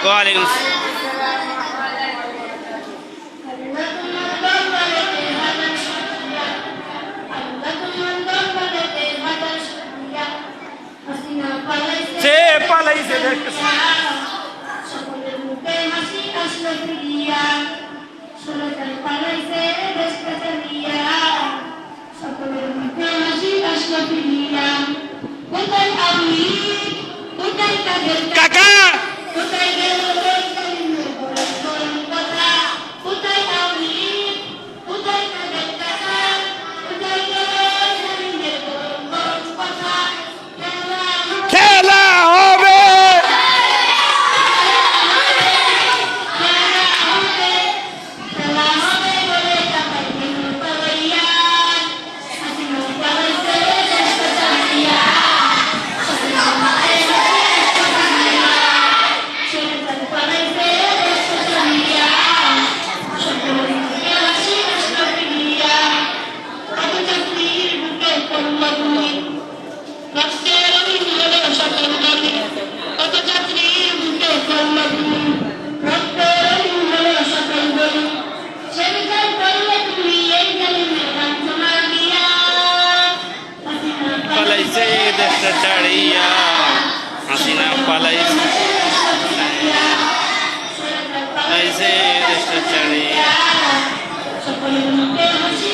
ওয়ালাইকুম সে পালাইছে দেখতেছি সকলের মুখে হাসি আসলো ফিরিয়া ষোলটায় পালাইছে দেশটা চালিয়া সকলের মুখে হাসি আসলো ফিরিয়া কোথায় আমি কোথায় তাদের কাকা কোথায় গেল ওই কালিমের গরম গরম কথা কোথায় আমি কোথায় তাদের টাকা কোথায় গেল ওই কালিমের গরম গরম কথা খেলা হবে খেলা হবে বলে টাকায় কেন পালাইয়া হাসিনা পালাইছে দেশটা চালিয়া সকলের পালাইছে দেশটা চালিয়া সকলের মুখে হাসি আসলো ফিরিয়া কত চাকরির বুকে পড়ল গুলি রক্তের অভিন হলো সকল গলি কত চাকরির বুকে পড়ল গুলি রক্তের অভিন হলো সকল গলি সে বিচার করলে তুমি এই কালিমের লাঞ্ছনা দিয়া হাসিনা পালাইছে দেশটা ছাড়িয়া হাসিনা পালাইছে পালাইছে দেশটা ছাড়িয়া সকলের মুখে হাসি